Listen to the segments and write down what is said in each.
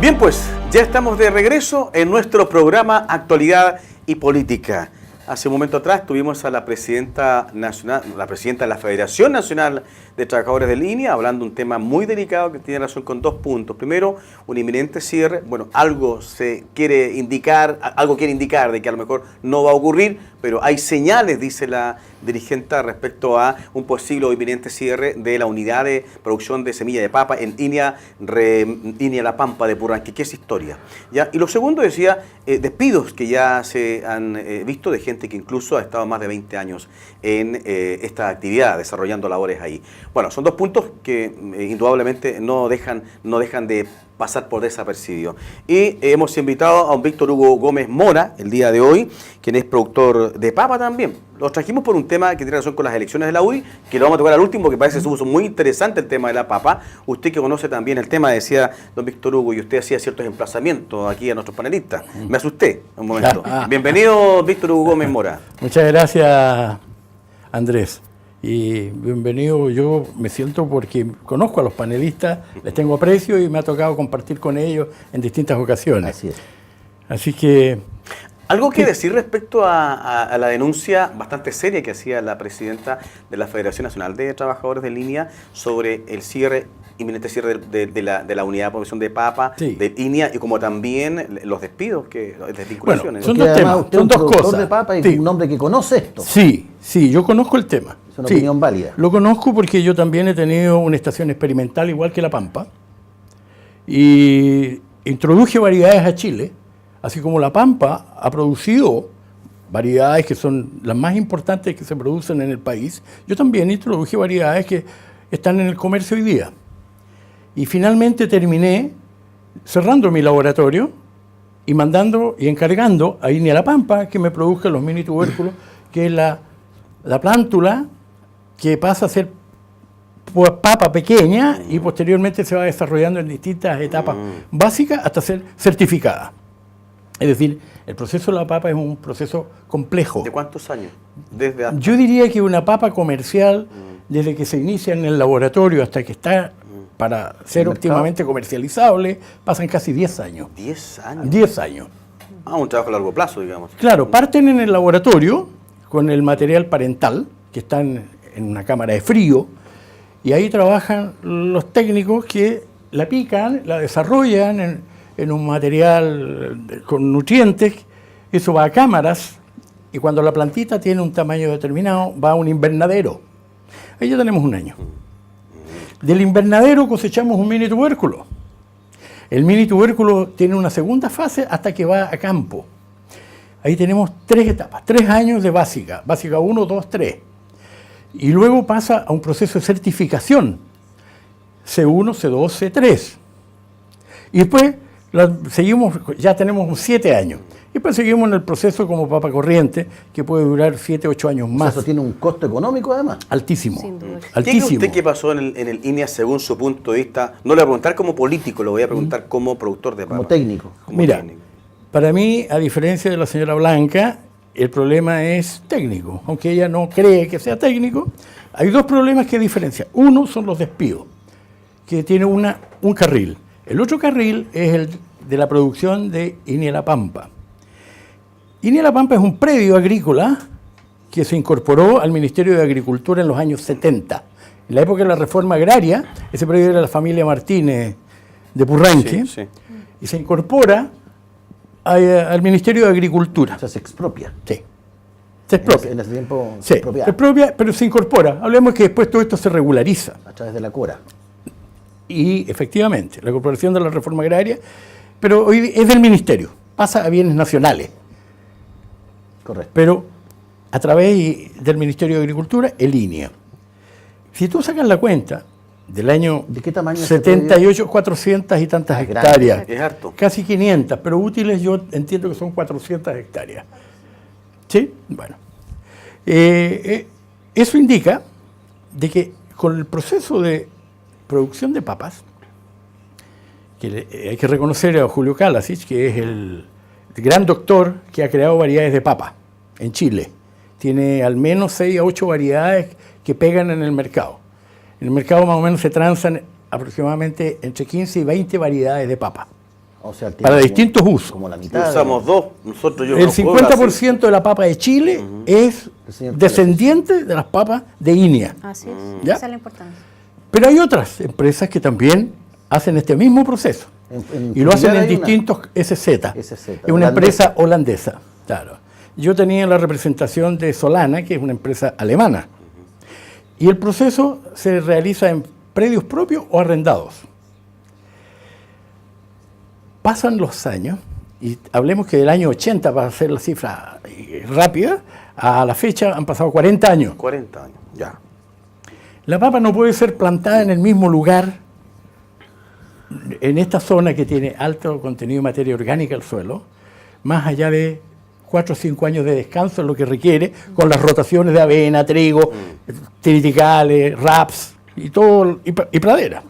Bien, pues ya estamos de regreso en nuestro programa Actualidad y Política. Hace un momento atrás tuvimos a la presidenta nacional, la presidenta de la Federación Nacional de Trabajadores de Línea, hablando de un tema muy delicado que tiene relación con dos puntos. Primero, un inminente cierre. Bueno, algo quiere indicar de que a lo mejor no va a ocurrir, pero hay señales, dice la dirigente, respecto a un posible o inminente cierre de la unidad de producción de semilla de papa en Inia La Pampa de Purranque. ¿Qué es historia? ¿Ya? Y lo segundo decía, despidos que ya se han visto de gente que incluso ha estado más de 20 años en esta actividad, desarrollando labores ahí. Bueno, son dos puntos que indudablemente no dejan de pasar por desapercibido. Y hemos invitado a un Víctor Hugo Gómez Mora el día de hoy, quien es productor de papa también. Lo trajimos por un tema que tiene relación con las elecciones de la UDI, que lo vamos a tocar al último, porque parece que se puso muy interesante el tema de la papa. Usted que conoce también el tema, decía don Víctor Hugo, y usted hacía ciertos emplazamientos aquí a nuestros panelistas. Me asusté un momento. Bienvenido, Víctor Hugo Gómez Mora. Muchas gracias, Andrés. Y bienvenido, yo me siento porque conozco a los panelistas, les tengo aprecio y me ha tocado compartir con ellos en distintas ocasiones. Así es. Así que... ¿Algo que decir respecto a la denuncia bastante seria que hacía la presidenta de la Federación Nacional de Trabajadores de Línea sobre el inminente cierre de la unidad de producción de papa, sí, de Inia, y como también los despidos, desvinculaciones? Bueno, son dos temas, son dos cosas. De papa y sí, un hombre que conoce esto. Sí, yo conozco el tema. Es una opinión válida. Lo conozco porque yo también he tenido una estación experimental igual que La Pampa y introduje variedades a Chile, así como La Pampa ha producido variedades que son las más importantes que se producen en el país. Yo también introduje variedades que están en el comercio hoy día. Y finalmente terminé cerrando mi laboratorio y mandando y encargando a Inia La Pampa que me produzca los mini tubérculos, que es la plántula que pasa a ser papa pequeña y posteriormente se va desarrollando en distintas etapas básicas hasta ser certificada. Es decir, el proceso de la papa es un proceso complejo. ¿De cuántos años? Yo diría que una papa comercial, desde que se inicia en el laboratorio hasta que está para ser óptimamente comercializable, pasan casi 10 años. ¿10 años? 10 años. Un trabajo a largo plazo, digamos. Claro, parten en el laboratorio con el material parental, que está en una cámara de frío, y ahí trabajan los técnicos que la pican, la desarrollan en un material con nutrientes, eso va a cámaras, y cuando la plantita tiene un tamaño determinado, va a un invernadero. Ahí ya tenemos un año. Del invernadero cosechamos un mini tubérculo. El mini tubérculo tiene una segunda fase hasta que va a campo. Ahí tenemos 3 etapas, 3 años de básica 1, 2, 3. Y luego pasa a un proceso de certificación, C1, C2, C3. Y después seguimos, ya tenemos 7 años. Y después seguimos en el proceso como papa corriente, que puede durar 7, 8 años más. Eso tiene un costo económico además. Altísimo. ¿Qué cree usted que pasó en el Inia según su punto de vista? No le voy a preguntar como político, lo voy a preguntar como productor de papa. Como técnico. Mira, para mí, a diferencia de la señora Blanca, el problema es técnico. Aunque ella no cree que sea técnico, hay dos problemas que diferencian. Uno son los despidos, que tiene un carril. El otro carril es el de la producción de Inia La Pampa. Inia La Pampa es un predio agrícola que se incorporó al Ministerio de Agricultura en los años 70. En la época de la reforma agraria, ese predio era la familia Martínez de Purranque, sí. Y se incorpora al Ministerio de Agricultura. O sea, se expropia. Sí. Se expropia. En ese tiempo se expropia, pero se incorpora. Hablemos que después todo esto se regulariza. A través de la CORA. Y efectivamente, la incorporación de la reforma agraria, pero hoy es del Ministerio, pasa a bienes nacionales. Correcto. Pero a través del Ministerio de Agricultura, el INEA. Si tú sacas la cuenta del año ¿de qué tamaño 78, 400 y tantas hectáreas, es harto. Casi 500, pero útiles yo entiendo que son 400 hectáreas. ¿Sí? Bueno. Eso indica de que con el proceso de producción de papas, que hay que reconocer a Julio Kalasic, que es el gran doctor que ha creado variedades de papa en Chile. Tiene al menos 6 a 8 variedades que pegan en el mercado. En el mercado más o menos se transan aproximadamente entre 15 y 20 variedades de papa. O sea, tiene para como- distintos usos. Como la Y mitad. usamos dos. Nosotros, yo El no puedo 50% de la papa de Chile es Señor descendiente de las papas de Inia. Así es. ¿Ya? Esa es la importancia. Pero hay otras empresas que también hacen este mismo proceso. Y lo hacen en hay una. distintos SZ. SZ, Es una holandesa. empresa holandesa. Claro. Yo tenía la representación de Solana, que es una empresa alemana. Y el proceso se realiza en predios propios o arrendados. Pasan los años, y hablemos que del año 80, para hacer la cifra rápida, a la fecha han pasado 40 años. 40 años, ya. La papa no puede ser plantada en el mismo lugar, en esta zona que tiene alto contenido de materia orgánica el suelo, más allá de 4 o 5 años de descanso, es lo que requiere, con las rotaciones de avena, trigo, triticales, raps y todo, y pradera.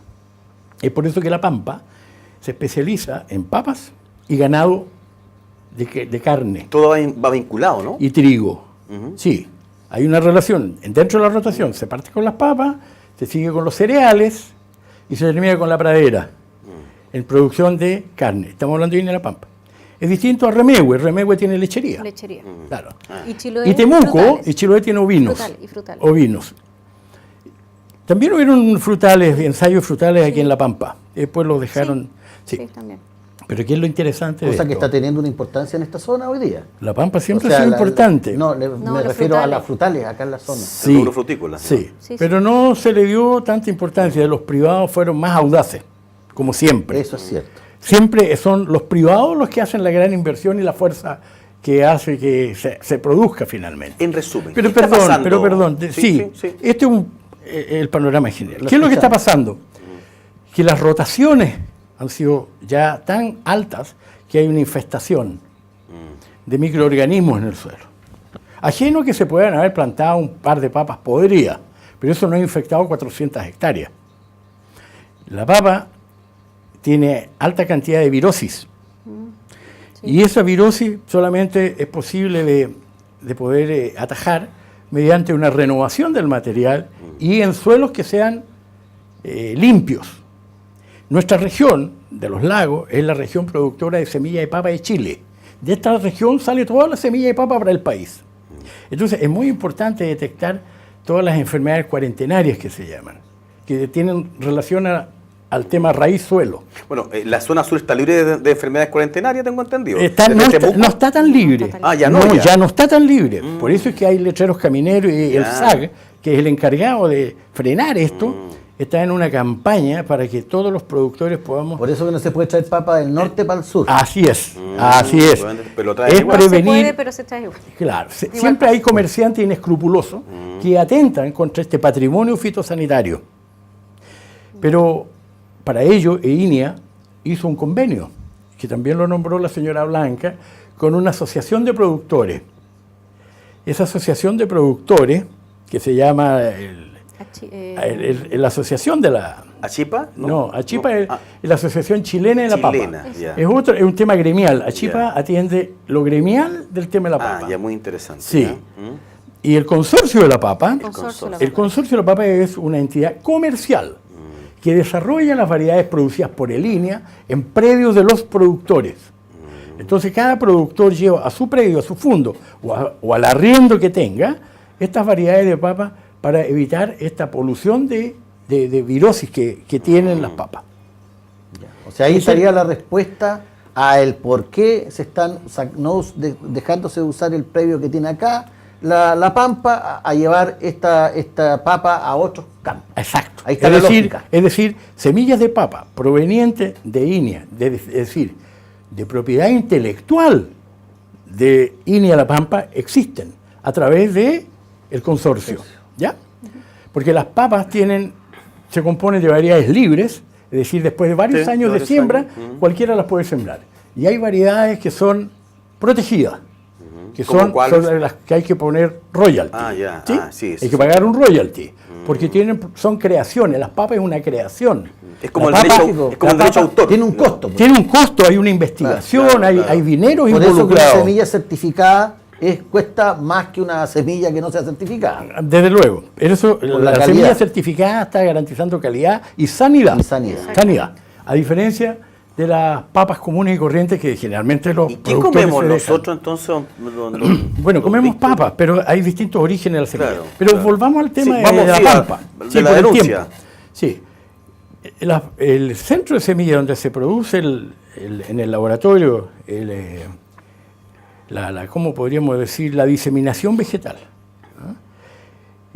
Es por eso que la pampa se especializa en papas y ganado de carne Todo va vinculado, ¿no? y trigo. Sí, hay una relación. Dentro de la rotación se parte con las papas, se sigue con los cereales y se termina con la pradera en producción de carne. Estamos hablando de la pampa. Es distinto a Remehue. Remehue tiene lechería. Lechería. Claro. Y Chiloé. Y Temuco frutales. y Chiloé tiene ovinos. Frutales. Ovinos. También hubieron frutales, ensayos frutales aquí en La Pampa. Después los dejaron. Sí. Sí, también. Pero ¿qué es lo interesante de Cosa que esto? está teniendo una importancia en esta zona hoy día. La Pampa siempre O sea, ha sido importante. No, me los refiero a frutales. las frutales acá en la zona. El rubro frutícola. Sí, Sí, pero no se le dio tanta importancia. Los privados fueron más audaces, como siempre. Eso es cierto. Siempre son los privados los que hacen la gran inversión y la fuerza que hace que se produzca finalmente. En resumen, Pero ¿qué está perdón, pasando? pero perdón, sí, sí. este es el panorama general. Lo ¿Qué es lo que está escuchamos. pasando? Que las rotaciones han sido ya tan altas que hay una infestación de microorganismos en el suelo. Ajeno que se puedan haber plantado un par de papas podridas, pero eso no ha infectado 400 hectáreas. La papa tiene alta cantidad de virosis. Y esa virosis solamente es posible de poder atajar mediante una renovación del material y en suelos que sean limpios. Nuestra región de los lagos es la región productora de semilla de papa de Chile. De esta región sale toda la semilla de papa para el país. Entonces es muy importante detectar todas las enfermedades cuarentenarias que se llaman, que tienen relación al tema raíz-suelo. Bueno, la zona sur está libre de enfermedades cuarentenarias, tengo entendido. No Desde Temuco. está tan libre. Ah, ya no, ya. ya no está tan libre. Por eso es que hay letreros camineros y el Ya. SAG, que es el encargado de frenar esto, está en una campaña para que todos los productores podamos... Por eso que no se puede traer papa del norte para el sur. Así es, así es. Bueno, pero lo traen Es igual. No se prevenir... puede, pero se trae igual. Claro, siempre hay comerciantes inescrupulosos que atentan contra este patrimonio fitosanitario. Pero para ello, EINIA hizo un convenio, que también lo nombró la señora Blanca, con una asociación de productores. Esa asociación de productores, que se llama la asociación de la... ¿Achipa? No, Achipa No. es la Asociación Chilena de la Chilena, Papa. ya. Es un tema gremial. Achipa Ya. atiende lo gremial del tema de la papa. Ah, ya muy interesante. Sí. ¿ya? Y el consorcio de la papa, Consorcio de la el papa. consorcio de la papa es una entidad comercial que desarrolla las variedades producidas por EINIA en predios de los productores. Entonces cada productor lleva a su predio, a su fondo o al arriendo que tenga estas variedades de papa para evitar esta polución de virosis que tienen las papas. O sea, ahí Eso- estaría la respuesta a el por qué se están dejándose de usar el previo que tiene acá la Pampa a llevar esta papa a otros campos. Exacto. Ahí está la lógica. Es decir, semillas de papa provenientes de INIA, es decir, de propiedad intelectual de INIA La Pampa, existen a través de el consorcio. ¿Ya? Porque las papas se componen de variedades libres, es decir, después de varios Sí, años de varios siembra, años. cualquiera las puede sembrar. Y hay variedades que son protegidas, que ¿Cómo son cuáles? sobre las que hay que poner royalty. Ah, ya. ¿Sí? Ah, sí, sí, Hay que sí. pagar un royalty, porque son creaciones. Las papas es una creación. Es como La el papa- derecho, es como el la derecho papa autor. Tiene un costo. pues. Tiene un costo, hay una investigación, Claro, hay, claro. hay dinero Por eso que una involucrado. semilla certificada cuesta más que una semilla que no sea certificada. Desde luego. Eso, la la calidad. semilla certificada está garantizando calidad y sanidad. Y sanidad. Sanidad. A diferencia de las papas comunes y corrientes que generalmente los ¿Y qué productores comemos se dejan. nosotros entonces? Bueno, comemos Víctor? papas, pero hay distintos orígenes de la semilla. Claro, pero claro. volvamos al tema Sí, de vamos, la sí, pampa. de la por el denuncia. tiempo. Sí. El centro de semilla donde se produce en el laboratorio ¿cómo podríamos decir? La diseminación vegetal, ¿no?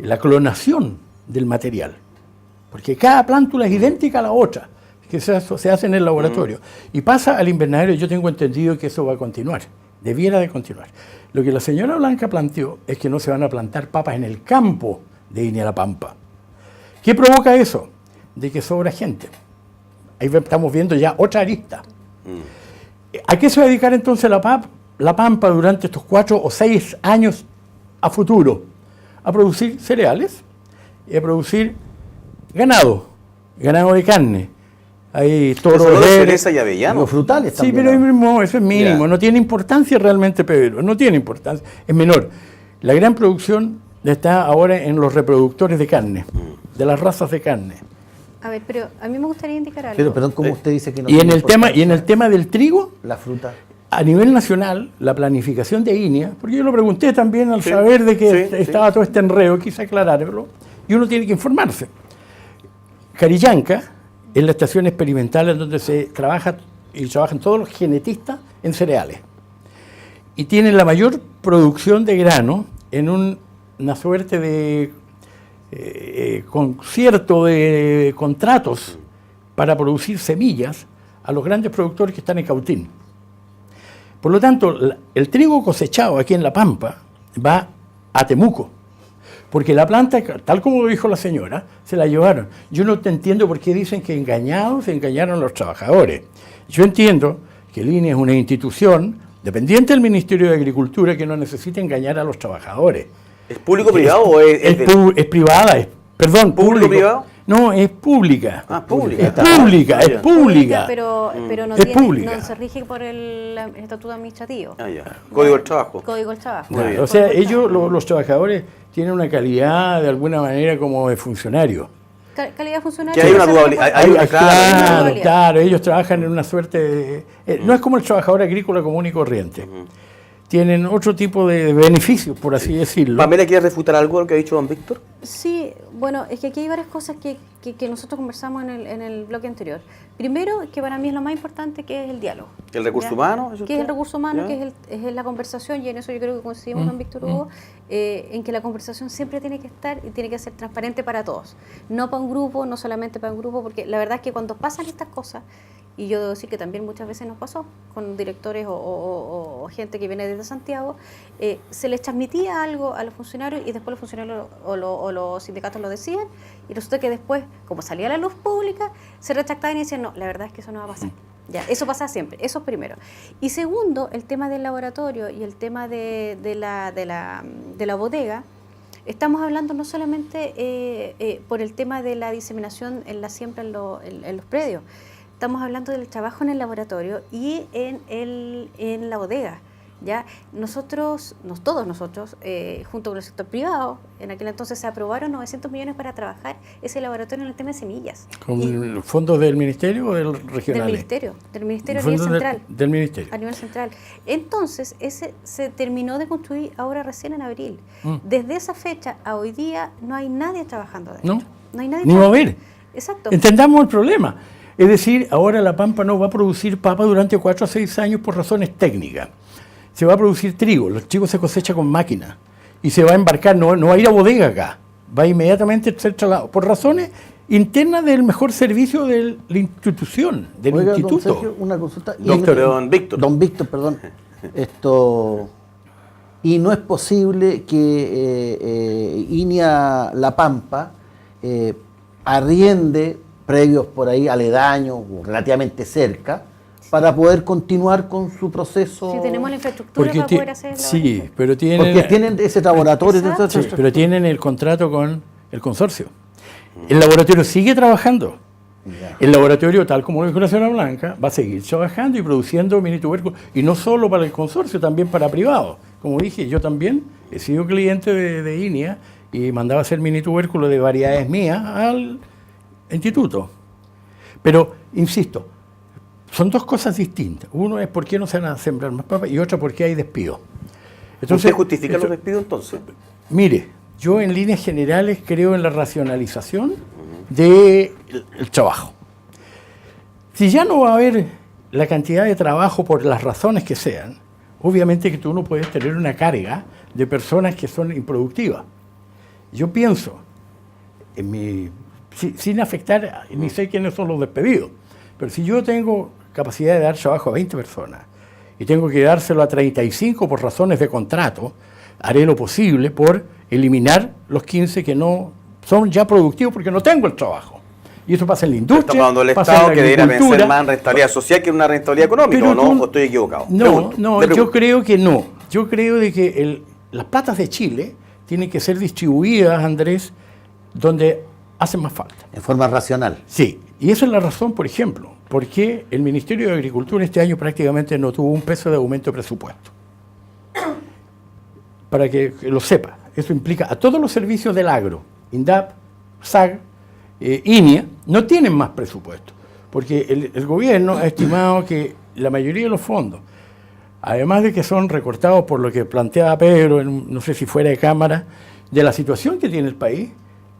La clonación del material, porque cada plántula es idéntica a la otra, que se hace en el laboratorio, y pasa al invernadero. Yo tengo entendido que eso va a continuar, debiera de continuar. Lo que la señora Blanca planteó es que no se van a plantar papas en el campo de Inia La Pampa. ¿Qué provoca eso? De que sobra gente. Ahí estamos viendo ya otra arista. ¿A qué se va a dedicar entonces la Pampa durante estos 4 o 6 años a futuro? A producir cereales y a producir ganado de carne. Hay toros, Solo de reses, cereza y avellano. Los frutales sí, también. pero ¿no? eso es mínimo, Ya. no tiene importancia realmente, Pedro, no tiene importancia, es menor. La gran producción está ahora en los reproductores de carne, de las razas de carne. A ver, pero a mí me gustaría indicar algo. Pero, perdón, ¿cómo usted dice que no Y en tiene el tema importancia del trigo, la fruta? a nivel nacional, la planificación de INEA, porque yo lo pregunté también al Sí, saber de que sí, estaba todo este enredo, quise aclararlo, y uno tiene que informarse. Carillanca es la estación experimental en donde se trabaja y trabajan todos los genetistas en cereales. Y tienen la mayor producción de grano en una suerte de concierto de contratos para producir semillas a los grandes productores que están en Cautín. Por lo tanto, el trigo cosechado aquí en La Pampa va a Temuco, porque la planta, tal como lo dijo la señora, se la llevaron. Yo no te entiendo por qué dicen que se engañaron a los trabajadores. Yo entiendo que el INE es una institución dependiente del Ministerio de Agricultura que no necesita engañar a los trabajadores. ¿Es público-privado o es Es privada, perdón, ¿Público-privado? No, es pública. Ah, pública. Es pública, es pública. Pero no, Es pública. no se rige por el estatuto administrativo. Ah, ya. Código del trabajo. Código del trabajo. Muy bien. O sea, Código del ellos, trabajo. los trabajadores, tienen una calidad de alguna manera como de funcionario. Calidad funcionaria. Que hay una se dualidad, reporta. hay una Claro, dualidad. claro, ellos trabajan en una suerte de... no es como el trabajador agrícola común y corriente. Tienen otro tipo de beneficios, por así decirlo. Pamela, ¿quieres refutar algo de lo que ha dicho don Víctor? Sí, bueno, es que aquí hay varias cosas que nosotros conversamos en el bloque anterior. Primero, que para mí es lo más importante, que es el diálogo. ¿El recurso ¿Ya? humano? Que es el recurso humano, ¿Ya? que es la conversación, y en eso yo creo que coincidimos con Víctor Hugo, en que la conversación siempre tiene que estar y tiene que ser transparente para todos. No para un grupo, no solamente para un grupo, porque la verdad es que cuando pasan estas cosas, y yo debo decir que también muchas veces nos pasó con directores o gente que viene desde Santiago, se les transmitía algo a los funcionarios y después los funcionarios o los sindicatos lo decían, y resulta que después, como salía a la luz pública, se retractaban y decían, no, la verdad es que eso no va a pasar. Ya, eso pasa siempre, eso es primero. Y segundo, el tema del laboratorio y el tema de la bodega. Estamos hablando no solamente por el tema de la diseminación en la siembra en los predios. Estamos hablando del trabajo en el laboratorio y en la bodega. ¿Ya? Todos nosotros, junto con el sector privado, en aquel entonces se aprobaron 900 millones para trabajar ese laboratorio en el tema de semillas. ¿Con fondos del ministerio o del regional? Del ministerio a nivel central. Del ministerio. A nivel central. Entonces, ese se terminó de construir ahora recién en abril. Desde esa fecha a hoy día no hay nadie trabajando adentro. No hay nadie ni va a trabajando. haber. Exacto. Entendamos el problema. Es decir, ahora La Pampa no va a producir papa durante 4 a 6 años por razones técnicas. Se va a producir trigo, el trigo se cosecha con máquina y se va a embarcar, no va a ir a bodega acá, va a inmediatamente ser trasladado por razones internas del mejor servicio de la institución, del Oiga, don instituto. Sergio, una consulta. Don Víctor. Don Víctor, perdón. Y no es posible que INEA La Pampa arriende previos por ahí aledaños o relativamente cerca para poder continuar con su proceso. Si tenemos la infraestructura para poder hacer sí, pero Porque tienen ese laboratorio. Exacto. sí, pero tienen el contrato con el consorcio. El laboratorio sigue trabajando. Ya. El laboratorio, tal como lo dijo la señora Blanca, va a seguir trabajando y produciendo mini tubérculos, y no solo para el consorcio, también para privados. Como dije, yo también he sido cliente de INEA y mandaba hacer mini tubérculos de variedades mías al instituto. Pero, insisto, son dos cosas distintas. Uno es por qué no se van a sembrar más papas y otra por qué hay despidos. ¿Usted justifica los despidos entonces? Mire, yo en líneas generales creo en la racionalización del trabajo. Si ya no va a haber la cantidad de trabajo por las razones que sean, obviamente que tú no puedes tener una carga de personas que son improductivas. Yo pienso, sin afectar, ni sé quiénes son los despedidos, pero si yo tengo capacidad de dar trabajo a 20 personas y tengo que dárselo a 35 por razones de contrato, haré lo posible por eliminar los 15 que no son ya productivos porque no tengo el trabajo. Y eso pasa en la industria. Estamos hablando del pasa en Estado la que debería agricultura. vencer más en rentabilidad social que en una rentabilidad económica, Pero ¿o no? tú- ¿O estoy equivocado? No, yo creo que no. Yo creo de que las platas de Chile tienen que ser distribuidas, Andrés, donde hacen más falta. En forma racional. Sí, y esa es la razón, por ejemplo, por qué el Ministerio de Agricultura este año prácticamente no tuvo un peso de aumento de presupuesto. Para que lo sepa, eso implica a todos los servicios del agro, INDAP, SAG, INIA, no tienen más presupuesto, porque el gobierno ha estimado que la mayoría de los fondos, además de que son recortados por lo que planteaba Pedro, no sé si fuera de cámara, de la situación que tiene el país,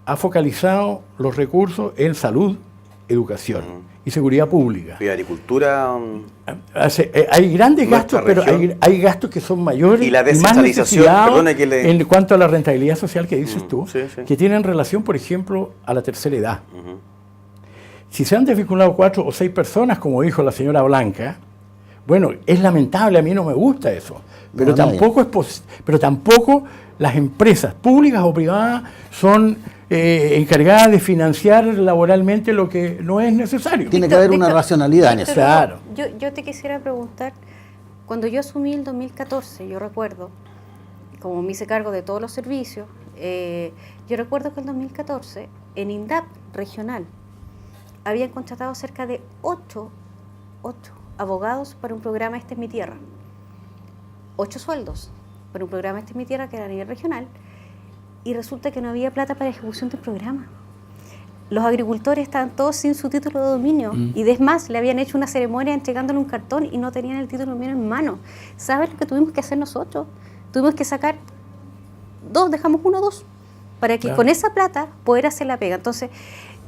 ha focalizado los recursos en salud, educación y seguridad pública. Y agricultura. Hay grandes Nuestra gastos, pero región. hay gastos que son mayores Y la más descentralización, necesitados perdone que le- en cuanto a la rentabilidad social que dices tú, sí, sí. que tienen relación, por ejemplo, a la tercera edad. Si se han desvinculado 4 o 6 personas, como dijo la señora Blanca, bueno, es lamentable, a mí no me gusta eso, pero No, pero tampoco las empresas públicas o privadas son encargadas de financiar laboralmente lo que no es necesario. Tiene que haber una racionalidad en eso. Claro. Yo te quisiera preguntar, cuando yo asumí el 2014, yo recuerdo, como me hice cargo de todos los servicios, yo recuerdo que en 2014, en INDAP regional, habían contratado cerca de 8 abogados para un programa Esta es mi tierra. 8 sueldos para un programa Esta es mi tierra que era a nivel regional, y resulta que no había plata para ejecución del programa. Los agricultores estaban todos sin su título de dominio y es más, le habían hecho una ceremonia entregándole un cartón y no tenían el título de dominio en mano. ¿Sabes lo que tuvimos que hacer nosotros? Tuvimos que sacar 2, dejamos 1 o 2, para que con esa plata poder hacer la pega. Entonces,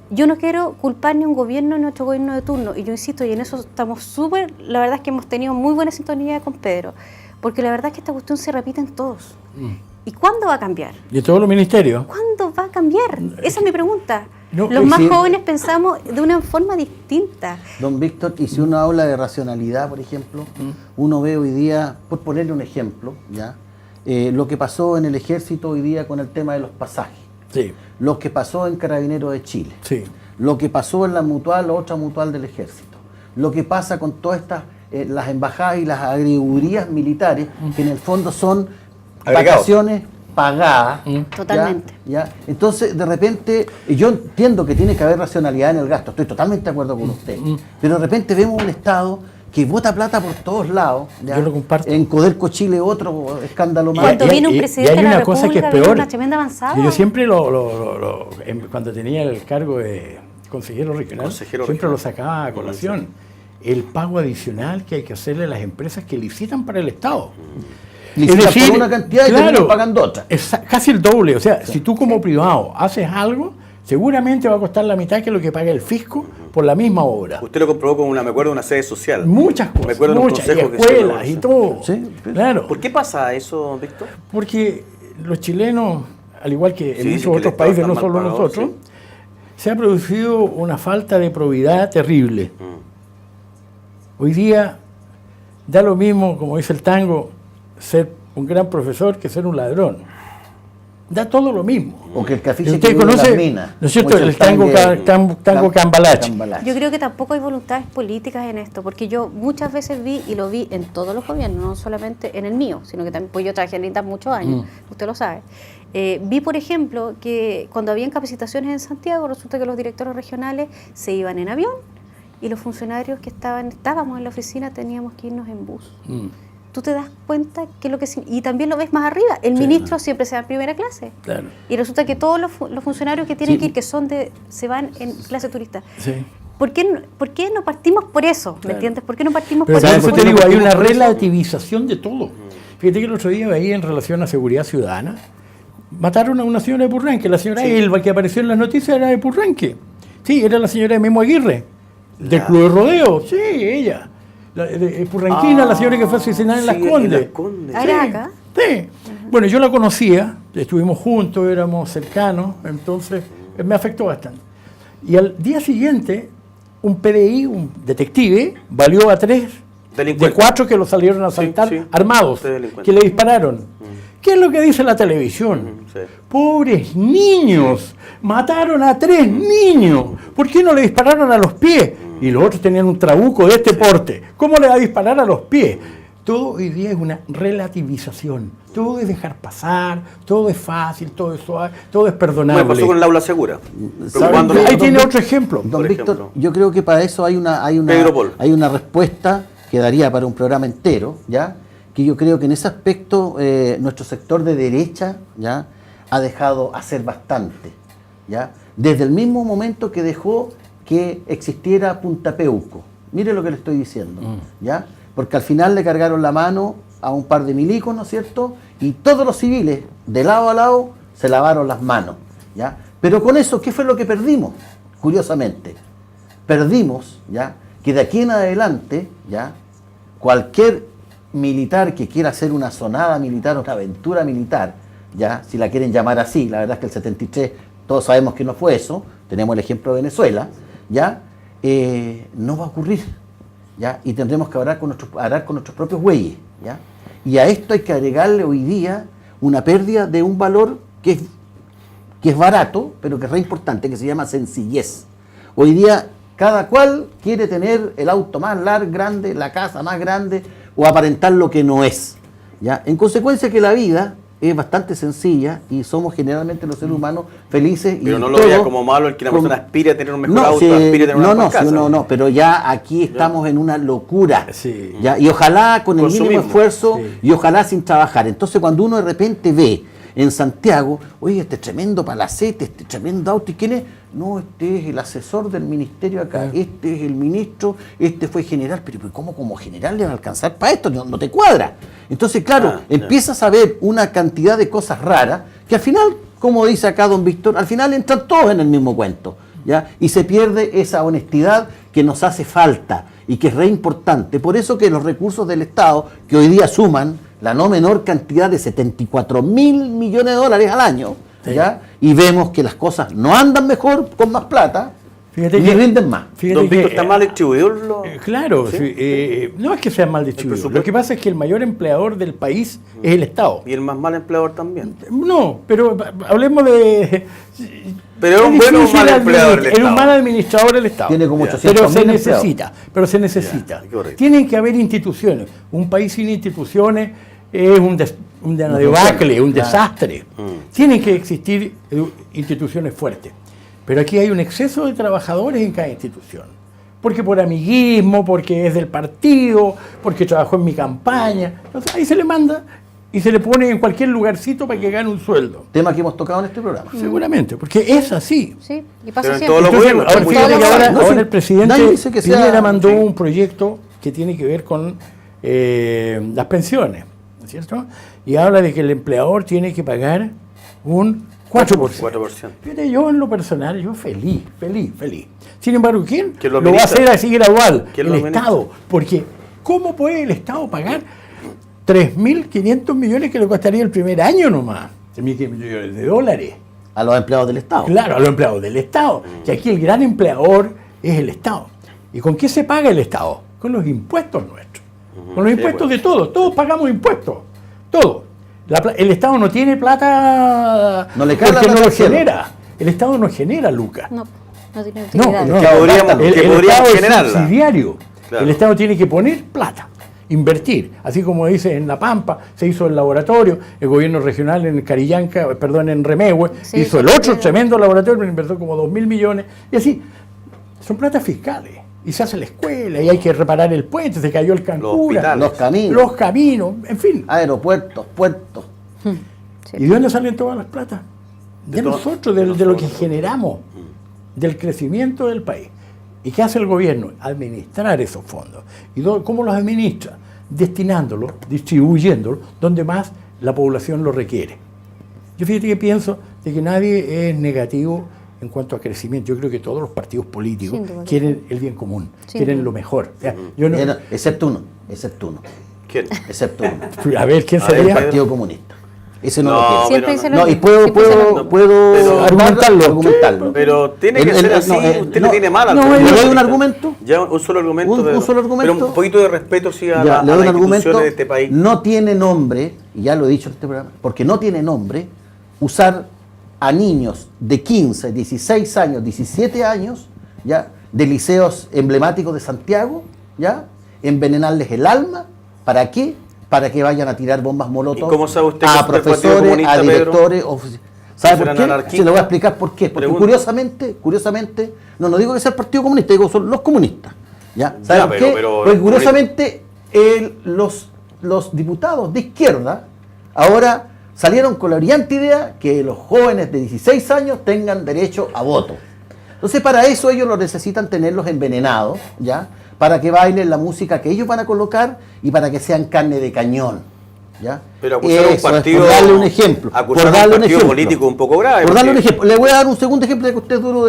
yo no quiero culpar ni a un gobierno ni a otro gobierno de turno, y yo insisto, y en eso estamos súper, la verdad es que hemos tenido muy buena sintonía con Pedro, porque la verdad es que esta cuestión se repite en todos. ¿Y cuándo va a cambiar? De todos los ministerios. ¿Cuándo va a cambiar? Esa es mi pregunta. No, Los más sí. jóvenes pensamos de una forma distinta. Don Víctor, y si uno habla de racionalidad, por ejemplo, uno ve hoy día, por ponerle un ejemplo, ¿ya? Lo que pasó en el ejército hoy día con el tema de los pasajes, Sí, lo que pasó en Carabineros de Chile, sí. lo que pasó en la mutual o otra mutual del ejército, lo que pasa con todas estas, las embajadas y las agregurías militares, que en el fondo son Agregados. vacaciones pagadas. Totalmente. ¿Ya? Entonces, de repente, yo entiendo que tiene que haber racionalidad en el gasto, estoy totalmente de acuerdo con usted, pero de repente vemos un Estado que bota plata por todos lados. ¿ya? Yo lo comparto. En Codelco Chile otro escándalo más. Cuando vino un y presidente hay de la una cosa que es República, vino peor. una tremenda avanzada. Que yo siempre cuando tenía el cargo de consejero regional, Consejero siempre regional. lo sacaba a colación. El pago adicional que hay que hacerle a las empresas que licitan para el Estado. Licitan por una cantidad y terminan pagando otra. Es casi el doble. O sea, si tú como privado haces algo, seguramente va a costar la mitad que lo que paga el fisco por la misma obra. Usted lo comprobó con me acuerdo de una sede social. Muchas cosas, Me acuerdo de un muchas, y consejo que se escuelas y lo- todo. Sí, Claro. ¿Por qué pasa eso, Víctor? Porque los chilenos, al igual que en Sí, dicen muchos que el otros Estado países, está no mal solo pagado, nosotros, sí. se ha producido una falta de probidad terrible. Hoy día da lo mismo, como dice el tango, ser un gran profesor que ser un ladrón. Da todo lo mismo. O que el café Usted que vive en las conoce, minas. ¿no es cierto?, Mucho el tango Cambalache. Yo creo que tampoco hay voluntades políticas en esto, porque yo muchas veces vi, y lo vi en todos los gobiernos, no solamente en el mío, sino que también, pues yo trabajé en INDAP muchos años, usted lo sabe. Vi, por ejemplo, que cuando habían capacitaciones en Santiago, resulta que los directores regionales se iban en avión y los funcionarios que estábamos en la oficina teníamos que irnos en bus. Tú te das cuenta que lo que... Y también lo ves más arriba, el ministro siempre se va en primera clase. Claro. Y resulta que todos los funcionarios que tienen que ir, que son se van en clase turista. Sí. ¿por qué no partimos por eso? ¿Me entiendes? ¿Por qué no partimos Pero por por eso? eso te digo, hay una relativización de todo. Fíjate que el otro día veía en relación a seguridad ciudadana, mataron a una señora de Purranque, la señora Elba, que apareció en las noticias, era de Purranque. Sí, era la señora de Memo Aguirre, del Club de Rodeo. Sí, ella. De Purranquina, la señora que fue asesinada en Las Condes. ¿Era acá? Sí. Bueno, yo la conocía, estuvimos juntos, éramos cercanos, entonces me afectó bastante. Y al día siguiente, un PDI, un detective, valió a 3 de 4 que lo salieron a asaltar armados, que le dispararon. ¿Qué es lo que dice la televisión? Pobres niños, mataron a 3 niños. ¿Por qué no le dispararon a los pies? Y los otros tenían un trabuco de este porte. ¿Cómo le va a disparar a los pies? Todo hoy día es una relativización. Todo es dejar pasar, todo es fácil, todo es suave, todo es perdonable. Bueno, pasó con el aula segura. Ahí tiene otro ejemplo. Don Víctor, yo creo que para eso hay una respuesta que daría para un programa entero, ¿ya? Que yo creo que en ese aspecto nuestro sector de derecha, ¿ya?, ha dejado hacer bastante, ¿ya? Desde el mismo momento que dejó que existiera Punta Peuco. Mire lo que le estoy diciendo, ¿ya? Porque al final le cargaron la mano a un par de milicos, ¿no es cierto? Y todos los civiles, de lado a lado, se lavaron las manos, ¿ya? Pero con eso, ¿qué fue lo que perdimos? Curiosamente, perdimos, ¿ya?, que de aquí en adelante, ¿ya?, cualquier militar que quiera hacer una sonada militar o una aventura militar, ya, si la quieren llamar así, la verdad es que el 73 todos sabemos que no fue eso, tenemos el ejemplo de Venezuela, ya, no va a ocurrir, ya, y tendremos que arar con nuestros propios bueyes, ya, y a esto hay que agregarle hoy día una pérdida de un valor que es barato, pero que es re importante, que se llama sencillez. Hoy día cada cual quiere tener el auto más largo, grande, la casa más grande, o aparentar lo que no es, ¿ya? En consecuencia que la vida es bastante sencilla y somos generalmente los seres humanos felices. Pero y no lo vea como malo el que una persona aspire a tener un mejor auto, aspire a tener una mejor casa. No, pero ya aquí estamos en una locura, Sí. ¿ya? Y ojalá con el mínimo esfuerzo y ojalá sin trabajar. Entonces cuando uno de repente ve en Santiago, oye, este tremendo palacete, este tremendo auto, ¿y quién es? No, este es el asesor del ministerio acá, este es el ministro, este fue general, pero ¿cómo como general le va a alcanzar para esto? No te cuadra. Entonces, claro, empiezas a ver una cantidad de cosas raras que al final, como dice acá don Víctor, al final entran todos en el mismo cuento, ¿ya? Y se pierde esa honestidad que nos hace falta y que es re importante. Por eso que los recursos del Estado, que hoy día suman la no menor cantidad de 74.000 millones de dólares al año, ¿ya? Y vemos que las cosas no andan mejor con más plata, Fíjate ni que rinden más. Don Víctor, ¿está mal distribuido? Claro, ¿Sí? no es que sea mal distribuido. Lo que pasa es que el mayor empleador del país es el Estado. Y el más mal empleador también. No, pero hablemos de... Pero es un buen o mal empleador del Es un Estado. mal administrador del Estado. Tiene como 800.000 pero se necesita. Ya, correcto. Tienen que haber instituciones. Un país sin instituciones es una debacle, un desastre. Tienen que existir instituciones fuertes. Pero aquí hay un exceso de trabajadores en cada institución. Porque por amiguismo, porque es del partido, porque trabajó en mi campaña. Entonces ahí se le manda y se le pone en cualquier lugarcito para que gane un sueldo. Tema que hemos tocado en este programa. Seguramente, porque es así. Sí, y pasa Pero en siempre. todos los Entonces, gobiernos, ahora, fíjate que ahora, No, sí, ahora el presidente nadie dice que sea- Piñera mandó un proyecto que tiene que ver con las pensiones, ¿no es cierto? Y habla de que el empleador tiene que pagar un 4%. 4%. Fíjate, yo en lo personal, yo feliz. Sin embargo, ¿quién ¿Quién lo lo va a administra? hacer así gradual? ¿Quién El lo administra? Estado. Porque, ¿cómo puede el Estado pagar 3.500 millones que le costaría el primer año nomás? 3.500 millones de dólares. A los empleados del Estado. Claro, a los empleados del Estado. Que aquí el gran empleador es el Estado. ¿Y con qué se paga el Estado? Con los impuestos nuestros. Con los impuestos de todos. Todos pagamos impuestos. Todos. El Estado no tiene plata No le cae la porque no plata lo al cielo. genera. El Estado no genera lucas. No tiene No, utilidad. no, Que podríamos- el que podríamos Estado es generarla. subsidiario. Claro. El Estado tiene que poner plata, invertir. Así como dice en La Pampa, se hizo el laboratorio, el gobierno regional en Carillanca, en Remehue, Sí, hizo el sí, otro sí. tremendo laboratorio, invirtió como 2.000 millones. Y así, son platas fiscales. Y se hace la escuela, y hay que reparar el puente, se cayó el Cancún, hospitales. Los caminos, caminos, en fin. aeropuertos, puertos. Sí. ¿Y de dónde salen todas las platas? De De todo- nosotros, de de lo que nosotros. generamos, del crecimiento del país. ¿Y qué hace el gobierno? Administrar esos fondos. ¿Y cómo los administra? Destinándolos, distribuyéndolos, donde más la población lo requiere. Yo fíjate que pienso de que nadie es negativo en cuanto a crecimiento. Yo creo que todos los partidos políticos quieren el bien común, quieren lo mejor. O sea, excepto uno. ¿Quién? Excepto uno. A ver, ¿quién sería? El Partido Comunista. Ese no lo quiere. Y puedo argumentarlo. Pero tiene que ser así, usted le tiene mal al ¿Le doy un argumento? Ya, un solo argumento. Un solo argumento. Pero un poquito de respeto sí a las instituciones de este país. No tiene nombre, y ya lo he dicho en este programa, porque no tiene nombre usar a niños de 15, 16 años, 17 años, ¿ya?, de liceos emblemáticos de Santiago, ¿ya?, envenenarles el alma. ¿Para qué? Para que vayan a tirar bombas molotov a profesores, a directores. ¿Sabe por qué? Se lo voy a explicar por qué. Porque curiosamente, no digo que sea el Partido Comunista, digo son los comunistas. ¿Ya? ¿Sabe por qué? Porque curiosamente los diputados de izquierda ahora salieron con la brillante idea que los jóvenes de 16 años tengan derecho a voto. Entonces para eso ellos lo necesitan tenerlos envenenados, ¿ya?, para que bailen la música que ellos van a colocar y para que sean carne de cañón, ¿ya? Pero acusar a un partido, por darle un ejemplo, acusar a un partido político un poco grave. Por darle un ejemplo, le voy a dar un segundo ejemplo de que usted es duro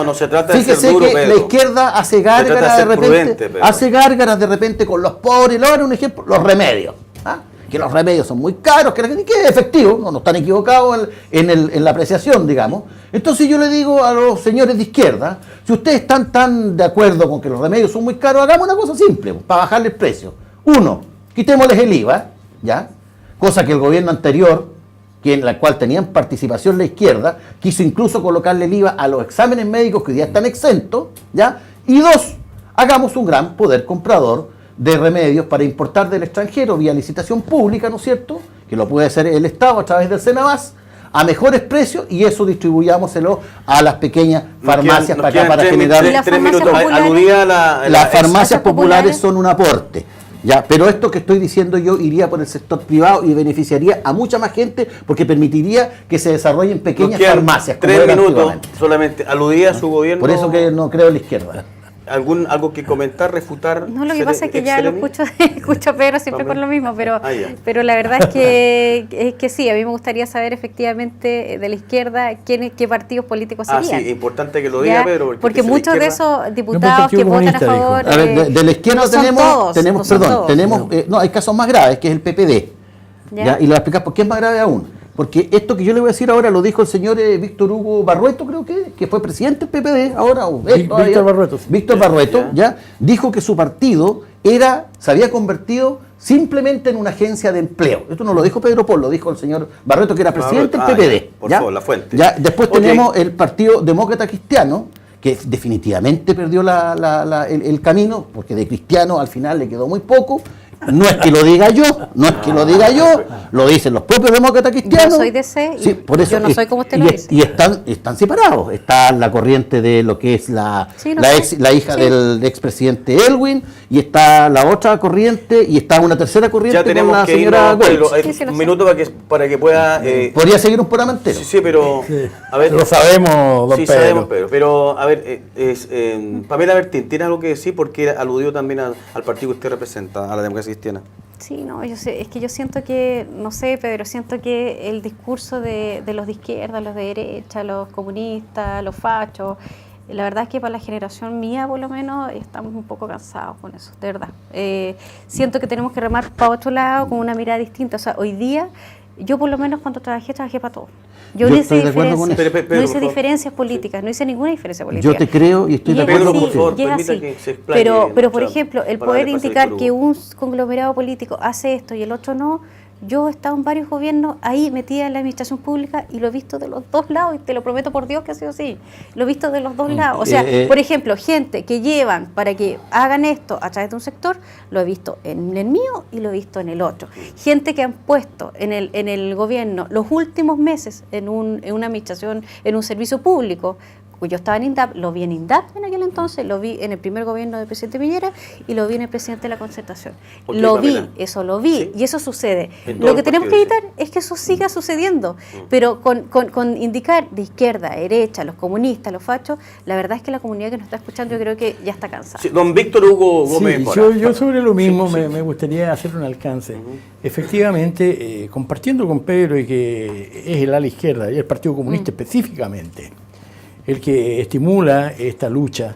no se trata de Fíjese ser duro, que Pedro. la izquierda hace gárgaras de repente con los pobres. Le voy a dar un ejemplo, los remedios, ¿ah? Que los remedios son muy caros, que es efectivo, no están equivocados en la apreciación, digamos. Entonces yo le digo a los señores de izquierda, si ustedes están tan de acuerdo con que los remedios son muy caros, hagamos una cosa simple, para bajarle el precio. Uno, quitémosles el IVA, ¿ya?, cosa que el gobierno anterior, en la cual tenían participación la izquierda, quiso incluso colocarle el IVA a los exámenes médicos que hoy día están exentos, ¿ya? Y dos, hagamos un gran poder comprador de remedios para importar del extranjero vía licitación pública, ¿no es cierto?, que lo puede hacer el Estado a través del Senabas, a mejores precios, y eso distribuyámoselo a las pequeñas farmacias para generar... Las farmacias populares son un aporte, ¿ya? Pero esto que estoy diciendo yo iría por el sector privado y beneficiaría a mucha más gente porque permitiría que se desarrollen pequeñas farmacias. 3 minutos solamente. Aludía a su gobierno. Por eso que no creo en la izquierda. ¿Algo que comentar, refutar? No, lo que pasa es que ya lo escucho a Pedro siempre con lo mismo, pero la verdad es que sí, a mí me gustaría saber efectivamente de la izquierda qué partidos políticos serían. Sí, importante que lo diga Pedro. Porque muchos de esos diputados que votan a favor... A ver, de la izquierda hay casos más graves, que es el PPD. ¿Ya? Y le voy a explicar por qué es más grave aún. Porque esto que yo le voy a decir ahora lo dijo el señor Víctor Hugo Barrueto, creo que fue presidente del PPD, ahora Víctor Barrueto, ¿ya? Dijo que su partido se había convertido simplemente en una agencia de empleo. Esto no lo dijo Pedro Pol, lo dijo el señor Barrueto, que era presidente del PPD. Por favor, la fuente. ¿Ya? Después tenemos el Partido Demócrata Cristiano, que definitivamente perdió el camino, porque de cristiano al final le quedó muy poco. No es que lo diga yo, lo dicen los propios demócratas cristianos. Yo soy de ese, sí, por eso, yo no soy como usted lo dice. Y están separados. Está la corriente de lo que es la hija del expresidente Elwin, y está la otra corriente, y está una tercera corriente ya tenemos con la que señora Goetz. Un minuto para que pueda... Podría seguir un programa entero. Sí, pero... A ver, lo sabemos, don sí, Pedro. Sabemos, Pedro. Pero, a ver, Pamela Bertín, ¿tiene algo que decir? Porque aludió también al partido que usted representa, a la democracia cristiana. Sí, no, yo siento que, no sé, Pedro, siento que el discurso de los de izquierda, los de derecha, los comunistas, los fachos, la verdad es que para la generación mía, por lo menos, estamos un poco cansados con eso, de verdad. Siento que tenemos que remar para otro lado con una mirada distinta. O sea, hoy día, yo por lo menos cuando trabajé para todo. Yo no hice diferencias políticas, no hice ninguna diferencia política. Yo te creo y estoy de acuerdo con usted. Y es así. Pero por ejemplo, el poder indicar que un conglomerado político hace esto y el otro no, yo he estado en varios gobiernos ahí metida en la administración pública y lo he visto de los dos lados, y te lo prometo por Dios que ha sido así. Lo he visto de los dos lados. O sea, por ejemplo, gente que llevan para que hagan esto a través de un sector, lo he visto en el mío y lo he visto en el otro. Gente que han puesto en el gobierno los últimos meses en una administración, en un servicio público, Pues yo estaba en INDAP, lo vi en INDAP en aquel entonces, lo vi en el primer gobierno del presidente Piñera y lo vi en el presidente de la Concertación. Ok, lo Pamela. vi, eso lo vi, Sí. y eso sucede. En todo Lo que el tenemos que partido, evitar es que eso siga sucediendo, pero con indicar de izquierda, derecha, los comunistas, los fachos, la verdad es que la comunidad que nos está escuchando yo creo que ya está cansada. Sí, don Víctor Hugo Gómez Sí, Mora. yo sobre lo mismo Sí, sí. me gustaría hacer un alcance. Efectivamente, compartiendo con Pedro y que es el ala izquierda y el Partido Comunista específicamente, el que estimula esta lucha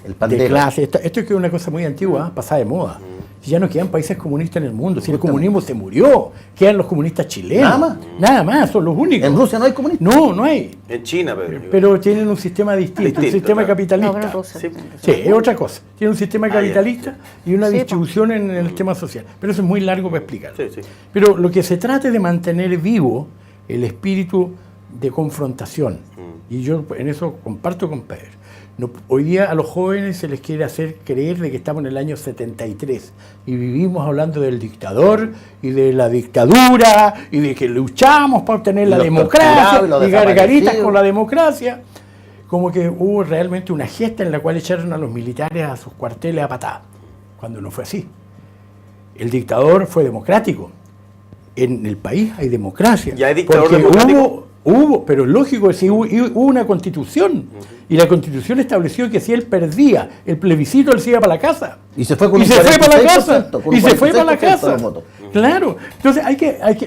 El de pandero. clase. Esto es que es una cosa muy antigua, pasada de moda. Si ya no quedan países comunistas en el mundo, si el comunismo se murió, quedan los comunistas chilenos. Nada más. Nada más, son los únicos. En Rusia no hay comunistas. No, no hay. En China, Pedro. Pero tienen un sistema distinto, Distinto, un sistema claro. capitalista. No, pero en Rusia. Sí. Sí, es otra cosa. Tiene un sistema ya. capitalista y una Sí, distribución en el tema social. Pero eso es muy largo para explicar. Sí, sí. Pero lo que se trata es de mantener vivo el espíritu de confrontación. Y yo en eso comparto con Pedro. Hoy día a los jóvenes se les quiere hacer creer de que estamos en el año 73 y vivimos hablando del dictador y de la dictadura y de que luchamos para obtener la Los democracia torturados y los y gargaritas desaparecidos. con la democracia. Como que hubo realmente una gesta en la cual echaron a los militares a sus cuarteles a patadas, cuando no fue así. El dictador fue democrático. En el país hay democracia. ¿Ya hay dictador porque democrático? Hubo, pero lógico que sí, hubo una constitución. Y la constitución estableció que si él perdía el plebiscito, él se iba para la casa. Y se fue con Y un se fue para la casa. 46%, con un Y se fue para la 46% de casa. los votos. Claro. Entonces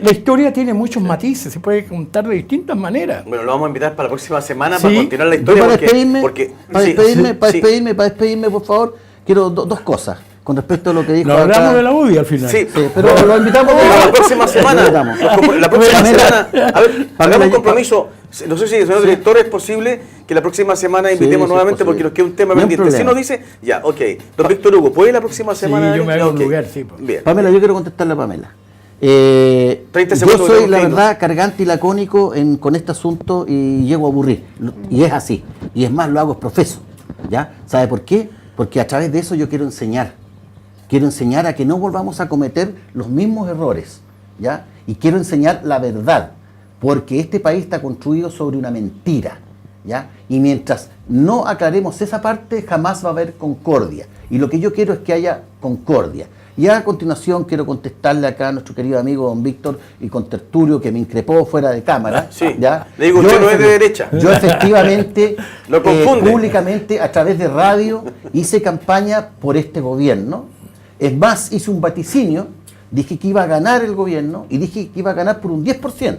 la historia tiene muchos matices, se puede contar de distintas maneras. Bueno, lo vamos a invitar para la próxima semana Sí. para continuar la Yo historia. para porque, despedirme, porque, para sí, despedirme, sí. para despedirme, por favor, quiero dos cosas con respecto a lo que dijo Nos hablamos acá. de la UDI al final. Sí. Sí, pero lo invitamos Para la próxima semana. Lo invitamos. La próxima Pamela, semana. A ver, Pamela, hagamos un yo- compromiso. No sé si, señor director, es posible que la próxima semana invitemos sí, nuevamente es posible. porque nos queda un tema No hay pendiente. Si problema. nos dice, ya, ok. Don Víctor Hugo, ¿puede ir la próxima semana? yo me hago Ya, un ok. lugar, sí, pues. Bien. Pamela, yo quiero contestarle a Pamela. 30 yo segundos, soy, tenemos la que irnos. verdad, cargante y lacónico con este asunto y llego a aburrir. Y es así. Y es más, lo hago profeso. ¿Ya? ¿Sabe por qué? Porque a través de eso yo quiero enseñar. Quiero enseñar a que no volvamos a cometer los mismos errores. ¿Ya? Y quiero enseñar la verdad. Porque este país está construido sobre una mentira. ¿Ya? Y mientras no aclaremos esa parte, jamás va a haber concordia. Y lo que yo quiero es que haya concordia. Y a continuación quiero contestarle acá a nuestro querido amigo don Víctor y con Tertulio, que me increpó fuera de cámara. Sí. ¿ya? Le digo, usted no es de derecha. Yo efectivamente, Lo confunde. públicamente, a través de radio, hice campaña por este gobierno. Es más, hice un vaticinio, dije que iba a ganar el gobierno y dije que iba a ganar por un 10%.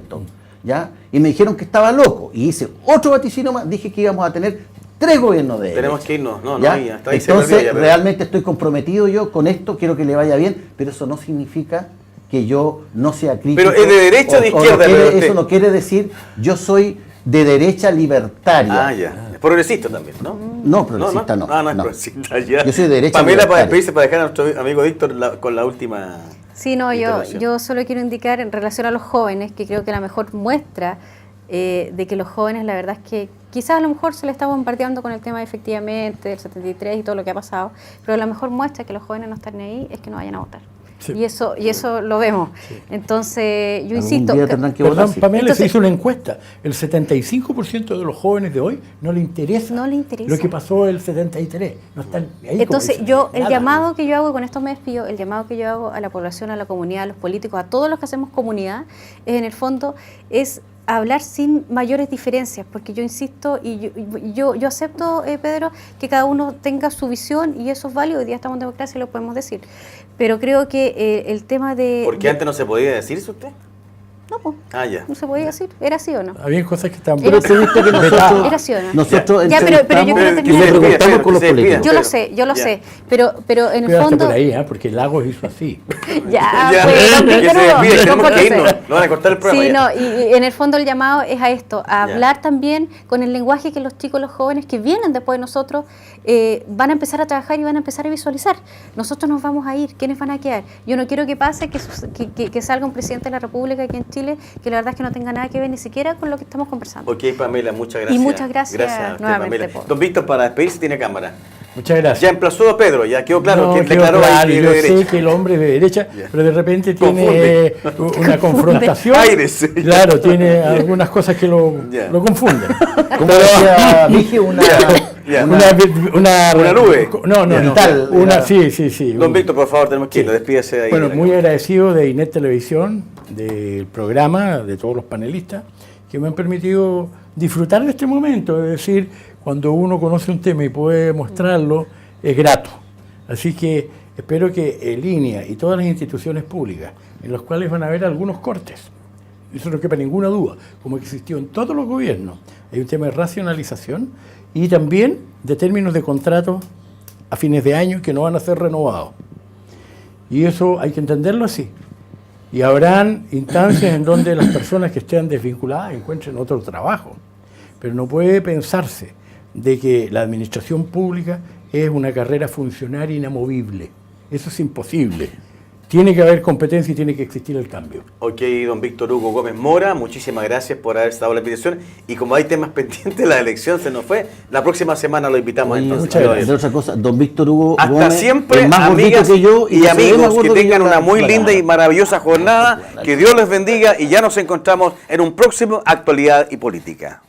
¿Ya? Y me dijeron que estaba loco. Y hice otro vaticinio más, dije que íbamos a tener 3 gobiernos de Tenemos derecha. que irnos. No, ¿Ya? ya, hasta ahí se me Entonces, olvidó ya, pero- realmente estoy comprometido yo con esto, quiero que le vaya bien, pero eso no significa que yo no sea crítico. Pero, ¿es de derecha o de izquierda, no quiere- pero usted? eso no quiere decir, yo soy de derecha libertaria. Ah, ya. Es progresista también, ¿no? No, progresista no. Ah, no es no. progresista, ya. Yo soy de derecha Pamela, para libertaria. despedirse, para dejar a nuestro amigo Víctor con la última. Sí, no, intervención. yo solo quiero indicar en relación a los jóvenes, que creo que la mejor muestra de que los jóvenes, la verdad es que quizás a lo mejor se le está bombardeando con el tema efectivamente del 73 y todo lo que ha pasado, pero la mejor muestra de que los jóvenes no están ahí es que no vayan a votar. Sí. Y eso lo vemos. Entonces, yo Algún insisto, día que- tendrán que Perdón, votar, sí. Pamela, Entonces- se hizo una encuesta. El 75% de los jóvenes de hoy no le interesa, No le interesa. lo que pasó el 73. No están ahí, como Entonces, dicen, el nada. llamado que yo hago, y con esto me despido, el llamado que yo hago a la población, a la comunidad, a los políticos, a todos los que hacemos comunidad, en el fondo, es hablar sin mayores diferencias, porque yo insisto y yo acepto, Pedro, que cada uno tenga su visión y eso es válido, hoy día estamos en democracia y lo podemos decir, pero creo que el tema de... ¿Por qué antes no se podía decir eso usted? No, pues, Ah, ya. no se podía decir, ¿era así o no? Habían cosas que estaban... Pero tú viste que nosotros, Era sí o no. nosotros Ya, pero yo quiero entrevistamos terminar. y le preguntamos con los Que se despida. políticos. Yo lo sé, yo lo Ya. sé, pero en el Pero hasta fondo... por ahí, porque Lagos hizo así. Ya, Ya, pues, don que Víctor se Hugo, despide, tenemos que compórtese. irnos. No van a cortar el programa. Sí, ya. no, y en el fondo el llamado es a esto, a hablar también con el lenguaje que los chicos, los jóvenes que vienen después de nosotros van a empezar a trabajar y van a empezar a visualizar. Nosotros nos vamos a ir, ¿quiénes van a quedar? Yo no quiero que pase que salga un presidente de la República aquí en Chile que la verdad es que no tenga nada que ver ni siquiera con lo que estamos conversando. Ok, Pamela, muchas gracias. Y muchas gracias a usted, nuevamente, Pamela. por- Don Víctor, para despedirse tiene cámara. Muchas gracias. Ya emplazó a Pedro, ya quedó claro No, que quedó declaró claro, ahí yo de sé derecha. que el hombre es de derecha, Ya. pero de repente Confunde. tiene una confrontación. Aires. Claro, tiene algunas cosas que Ya. lo confunden. Como decía Vigi, una Una nube. No, Vital, una, era. sí. Don Víctor, por favor, tenemos que Sí. irnos. Despídase ahí. Bueno, de la muy cámara. agradecido de Inet Televisión, del programa, de todos los panelistas, que me han permitido disfrutar de este momento. Es decir, cuando uno conoce un tema y puede mostrarlo, es grato. Así que espero que en línea y todas las instituciones públicas, en las cuales van a haber algunos cortes, eso no quepa ninguna duda, como existió en todos los gobiernos, hay un tema de racionalización y también de términos de contrato a fines de año que no van a ser renovados. Y eso hay que entenderlo así. Y habrán instancias en donde las personas que estén desvinculadas encuentren otro trabajo. Pero no puede pensarse de que la administración pública es una carrera funcionaria inamovible. Eso es imposible. Tiene que haber competencia y tiene que existir el cambio. Ok, don Víctor Hugo Gómez Mora, muchísimas gracias por haber dado la invitación. Y como hay temas pendientes, la elección se nos fue. La próxima semana lo invitamos Oye, entonces. muchas gracias. de otra cosa, don Víctor Hugo Hasta Gómez, siempre, es más gordito amigas que yo y no se ve más amigos, que gordo yo tengan en una la- muy la linda y cámara. maravillosa jornada. Que Dios les bendiga y ya nos encontramos en un próximo Actualidad y Política.